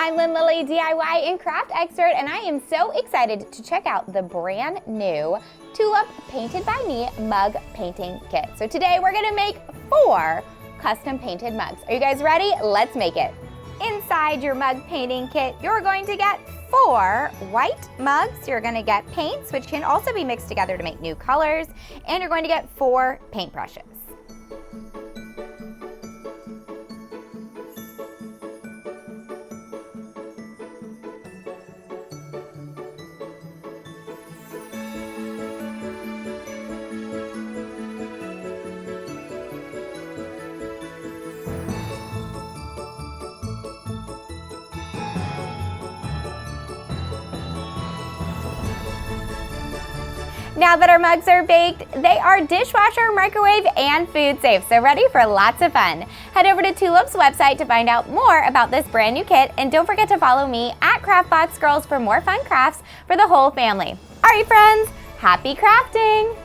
I'm Lynn Lilly, DIY and craft expert, and I am so excited to check out the brand new Tulip Painted by Me mug painting kit. So today we're gonna make 4 custom painted mugs. Are you guys ready? Let's make it. Inside your mug painting kit, you're going to get 4 white mugs. You're gonna get paints, which can also be mixed together to make new colors, and you're going to get 4 paintbrushes. Now that our mugs are baked, they are dishwasher, microwave, and food safe, so ready for lots of fun. Head over to Tulip's website to find out more about this brand new kit, and don't forget to follow me at CraftBox Girls for more fun crafts for the whole family. All right, friends, happy crafting!